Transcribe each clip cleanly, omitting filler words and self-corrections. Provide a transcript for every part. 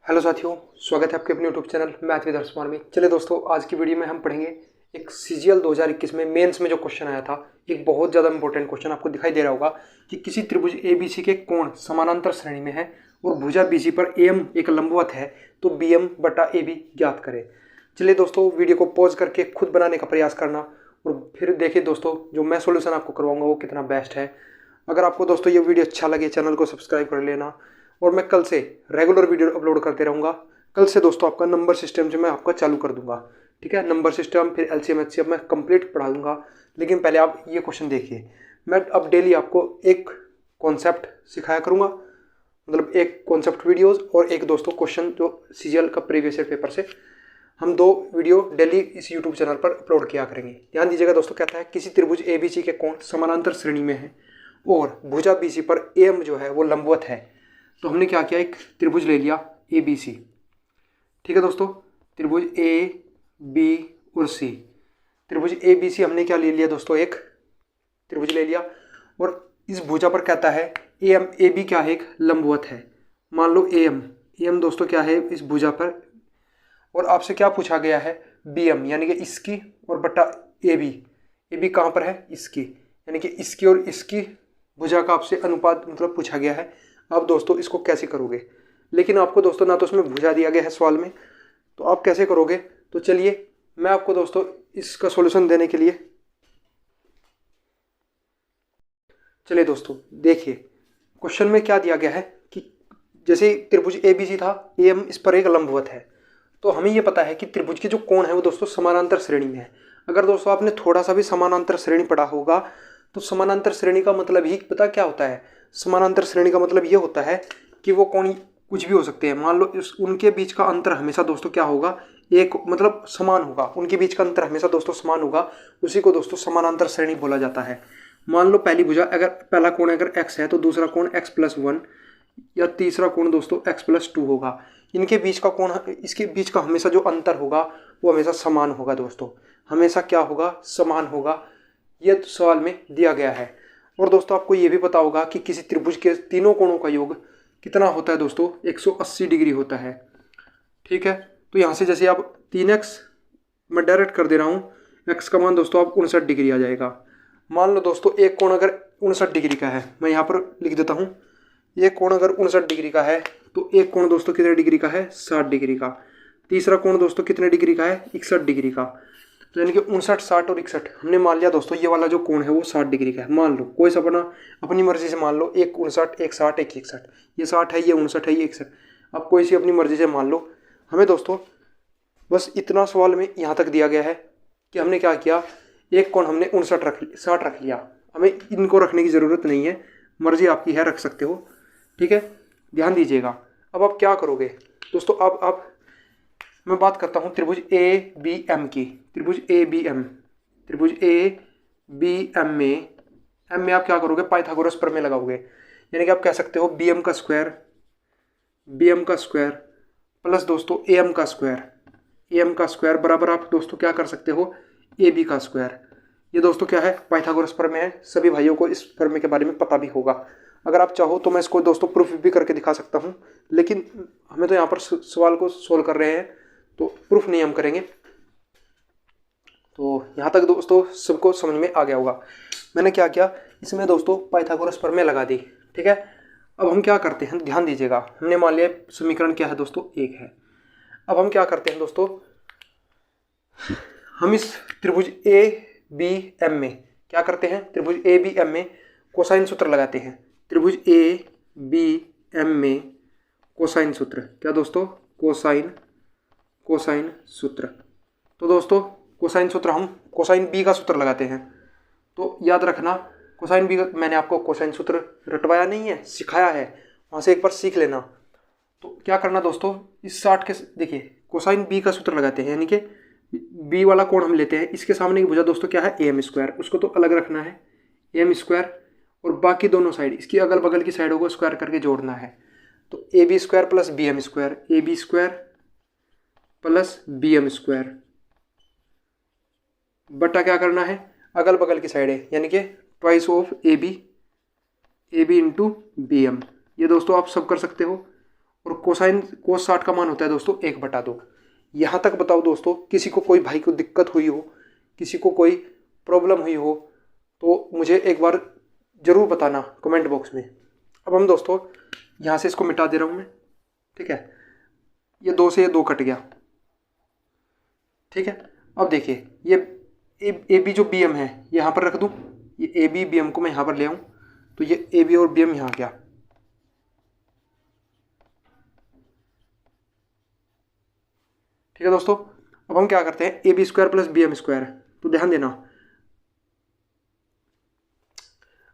Hello साथियों, स्वागत है आपके अपने यूट्यूब चैनल मैथ विद हर्ष में। चलिए दोस्तों, आज की वीडियो में हम पढ़ेंगे एक सीजीएल 2021 में मेंस में जो क्वेश्चन आया था। एक बहुत ज़्यादा इंपॉर्टेंट क्वेश्चन आपको दिखाई दे रहा होगा कि किसी त्रिभुज एबीसी के कोण समानांतर श्रेणी में है और भुजा बीसी पर एम एक लंबवत है, तो बीएम बटा एबी ज्ञात करें। चलिए दोस्तों, वीडियो को पॉज करके खुद बनाने का प्रयास करना और फिर देखिए दोस्तों जो मैं सोल्यूशन आपको करवाऊंगा वो कितना बेस्ट है। अगर आपको दोस्तों ये वीडियो अच्छा लगे, चैनल को सब्सक्राइब कर लेना और मैं कल से रेगुलर वीडियो अपलोड करते रहूँगा। कल से दोस्तों आपका नंबर सिस्टम जो मैं आपका चालू कर दूंगा, ठीक है। नंबर सिस्टम फिर एलसीएम एचसीएफ मैं कंप्लीट पढ़ा दूंगा। लेकिन पहले आप ये क्वेश्चन देखिए। मैं अब डेली आपको एक कॉन्सेप्ट सिखाया करूँगा, मतलब एक कॉन्सेप्ट वीडियोस और एक दोस्तों क्वेश्चन जो सीजीएल का प्रीवियस ईयर पेपर से हम 2 वीडियो डेली इस यूट्यूब चैनल पर अपलोड किया करेंगे। ध्यान दीजिएगा दोस्तों, कहता है किसी त्रिभुज एबीसी के कोण समानांतर श्रेणी में है और भुजा बीसी पर एम जो है वो लंबवत है। तो हमने क्या किया, एक त्रिभुज ले लिया ए बी सी, ठीक है दोस्तों। त्रिभुज ए बी और सी, त्रिभुज ए बी सी हमने क्या ले लिया दोस्तों, एक त्रिभुज ले लिया और इस भुजा पर कहता है ए एम, ए बी क्या है, एक लंबवत है। मान लो ए एम दोस्तों क्या है इस भुजा पर, और आपसे क्या पूछा गया है, बी एम यानी कि इसकी और बटा ए बी कहाँ पर है, इसकी, यानी कि इसकी और इसकी भुजा का आपसे अनुपात मतलब पूछा गया है। अब दोस्तों इसको कैसे करोगे, लेकिन आपको दोस्तों ना तो उसमें भुजा दिया गया है सवाल में, तो आप कैसे करोगे। तो चलिए मैं आपको दोस्तों इसका सॉल्यूशन देने के लिए, चलिए दोस्तों देखिए क्वेश्चन में क्या दिया गया है कि जैसे त्रिभुज एबीसी था, एम इस पर एक लंबवत है, तो हमें ये पता है कि त्रिभुज के जो कोण है वो दोस्तों समानांतर श्रेणी में है। अगर दोस्तों आपने थोड़ा सा भी समानांतर श्रेणी पढ़ा होगा तो समानांतर श्रेणी का मतलब ही पता क्या होता है। समानांतर श्रेणी का मतलब ये होता है कि वो कोण कुछ भी हो सकते हैं। मान लो उनके बीच का अंतर हमेशा दोस्तों क्या होगा, एक मतलब समान होगा। उनके बीच का अंतर हमेशा दोस्तों समान होगा, उसी को दोस्तों समानांतर श्रेणी बोला जाता है। मान लो पहली भुजा अगर पहला कोण अगर x है तो दूसरा कोण x+1 या तीसरा कोण दोस्तों x+2 होगा। इनके बीच का कोण, इसके बीच का हमेशा जो अंतर होगा वो हमेशा समान होगा दोस्तों, हमेशा क्या होगा, समान होगा। ये सवाल में दिया गया है। और दोस्तों आपको ये भी पता होगा कि किसी त्रिभुज के तीनों कोणों का योग कितना होता है दोस्तों, 180 डिग्री होता है, ठीक है। तो यहाँ से जैसे आप 3x मैं डायरेक्ट कर दे रहा हूँ, x का मान दोस्तों आप 59 डिग्री आ जाएगा। मान लो दोस्तों एक कोण अगर 59 डिग्री का है, मैं यहाँ पर लिख देता हूँ, एक कोण अगर 59 डिग्री का है तो एक कोण दोस्तों कितने डिग्री का है, 60 डिग्री का। तीसरा कोण दोस्तों कितने डिग्री का है, 61 डिग्री का। तो यानी कि 59, 60 और 61 हमने मान लिया दोस्तों ये वाला जो कोण है वो 60 डिग्री का है। मान लो कोई सा अपनी मर्जी से मान लो, एक 59, एक 60, एक 61, ये 60 है, ये 59 है, ये 61। अब कोई सी अपनी मर्जी से मान लो। हमें दोस्तों बस इतना सवाल में यहाँ तक दिया गया है कि हमने क्या किया, एक कोण हमने 60 रख लिया। हमें इनको रखने की ज़रूरत नहीं है, मर्जी आपकी है, रख सकते हो, ठीक है। ध्यान दीजिएगा। अब आप क्या करोगे दोस्तों, अब मैं बात करता हूँ त्रिभुज ए बी एम की। त्रिभुज ए बी एम, त्रिभुज ए बी एम में आप क्या करोगे, पाइथागोरस प्रमेय लगाओगे। यानी कि आप कह सकते हो बी एम का स्क्वायर प्लस दोस्तों ए एम का स्क्वायर बराबर आप दोस्तों क्या कर सकते हो, ए बी का स्क्वायर। ये दोस्तों क्या है, पाइथागोरस प्रमेय है। सभी भाइयों को इस प्रमेय के बारे में पता भी होगा। अगर आप चाहो तो मैं इसको दोस्तों प्रूफ भी करके दिखा सकता हूँ, लेकिन हमें तो यहाँ पर सवाल को सोल्व कर रहे हैं तो प्रूफ नहीं हम करेंगे। तो यहाँ तक दोस्तों सबको समझ में आ गया होगा। मैंने क्या किया, इसमें दोस्तों पाइथागोरस प्रमेय लगा दी, ठीक है। अब हम क्या करते हैं, ध्यान दीजिएगा। हमने मान लिया समीकरण क्या है दोस्तों, 1 है। अब हम क्या करते हैं दोस्तों, हम इस त्रिभुज ए बी एम में क्या करते हैं, त्रिभुज ए बी एम में कोसाइन सूत्र लगाते हैं। त्रिभुज ए बी एम में कोसाइन सूत्र, क्या दोस्तों, कोसाइन सूत्र। तो दोस्तों कोसाइन सूत्र हम कोसाइन बी का सूत्र लगाते हैं। तो याद रखना कोसाइन बी का, मैंने आपको कोसाइन सूत्र रटवाया नहीं है, सिखाया है, वहाँ से एक बार सीख लेना। तो क्या करना दोस्तों, इस 60 के देखिए कोसाइन बी का सूत्र लगाते हैं, यानी कि बी वाला कोण हम लेते हैं, इसके सामने की भुजा दोस्तों क्या है, ए एम स्क्वायर, उसको तो अलग रखना है, ए एम स्क्वायर, और बाकी दोनों साइड इसकी अगल बगल की साइडों को स्क्वायर करके जोड़ना है। तो A B square plus B M square, A B square plus B M square बटा क्या करना है, अगल बगल की साइडें, यानी कि twice of A B into B M. ये दोस्तों आप सब कर सकते हो। और कोसाइन cos 60 का मान होता है दोस्तों 1/2। यहाँ तक बताओ दोस्तों, किसी को कोई भाई को दिक्कत हुई हो, किसी को कोई प्रॉब्लम हुई हो तो मुझे एक बार ज़रूर बताना कमेंट बॉक्स में। अब हम दोस्तों यहाँ से इसको मिटा दे रहा हूँ मैं, ठीक है। ये 2 से ये 2 कट गया, ठीक है। अब देखिए ये ए बी जो बी एम है यहाँ पर रख दूँ, ये ए बी बी एम को मैं यहाँ पर ले आऊँ तो ये ए बी और बी एम यहाँ गया, ठीक है दोस्तों। अब हम क्या करते हैं, A B square plus B M square, तो ध्यान देना।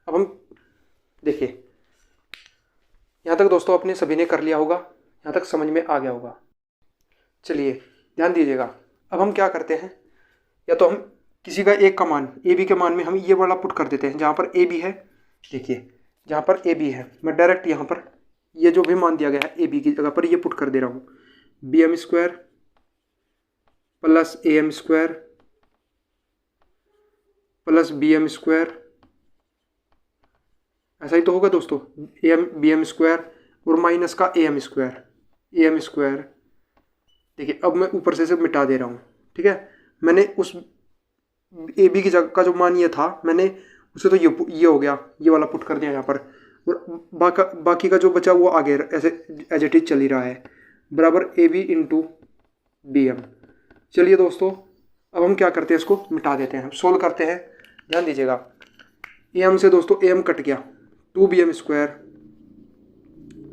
अब हम देखिए यहाँ तक दोस्तों अपने सभी ने कर लिया होगा, यहाँ तक समझ में आ गया होगा। चलिए ध्यान दीजिएगा। अब हम क्या करते हैं, या तो हम किसी का एक का मान ए बी के मान में हम ये वाला पुट कर देते हैं, जहाँ पर ए बी है, देखिए जहाँ पर ए बी है मैं डायरेक्ट यहाँ पर ये जो भी मान दिया गया है ए बी की जगह पर ये पुट कर दे रहा हूँ, B M square plus A M square plus B M square, ऐसा ही तो होगा दोस्तों, A M B M square और माइनस का ए एम स्क्वायर। देखिए अब मैं ऊपर से मिटा दे रहा हूँ, ठीक है। मैंने उस ए बी की जगह का जो मान ये था, मैंने उसे तो ये हो गया, ये वाला पुट कर दिया यहाँ पर, और बाकी का जो बचा वो आगे ऐसे एज इट इज चल ही रहा है, बराबर A B into B M. चलिए दोस्तों अब हम क्या करते हैं, इसको मिटा देते हैं, हम सोल्व करते हैं। ध्यान दीजिएगा, ए एम से दोस्तों ए एम कट गया, 2bm स्क्वायर,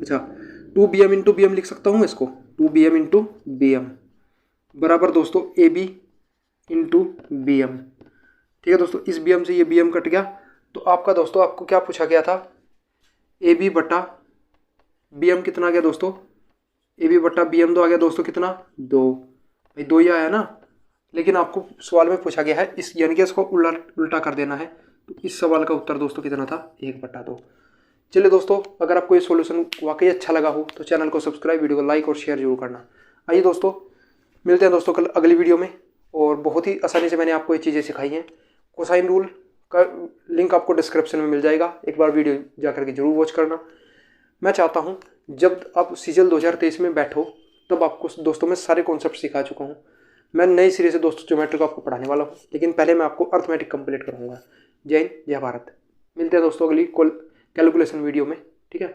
अच्छा 2bm इंटू बी एम लिख सकता हूँ इसको, 2bm इंटू बी एम बराबर दोस्तों A B into B M, ठीक है दोस्तों। इस बी एम से ये बी एम कट गया, तो आपका दोस्तों आपको क्या पूछा गया था, ए बी बटा बी एम कितना आ गया दोस्तों, ए बी बटा बी एम तो आ गया दोस्तों कितना, 2, भाई 2 ही आया ना। लेकिन आपको सवाल में पूछा गया है इस, यानी कि इसको उल्टा कर देना है, तो इस सवाल का उत्तर दोस्तों कितना था, 1/2। चलिए दोस्तों, अगर आपको ये सॉल्यूशन वाकई अच्छा लगा हो तो चैनल को सब्सक्राइब, वीडियो को लाइक और शेयर जरूर करना। आइए दोस्तों मिलते हैं दोस्तों कल अगली वीडियो में, और बहुत ही आसानी से मैंने आपको ये चीज़ें सिखाई हैं। कोसाइन रूल का लिंक आपको डिस्क्रिप्शन में मिल जाएगा, एक बार वीडियो जा करके जरूर वॉच करना। मैं चाहता हूँ जब आप सीजल 2023 में बैठो तब आपको दोस्तों मैं सारे कॉन्सेप्ट सिखा चुका हूँ। मैं नए सिरे से दोस्तों ज्योमेट्री को आपको पढ़ाने वाला हूँ, लेकिन पहले मैं आपको अर्थमेटिक कंप्लीट कराऊंगा। जय हिंद, जय भारत। मिलते हैं दोस्तों अगली कैलकुलेशन वीडियो में, ठीक है।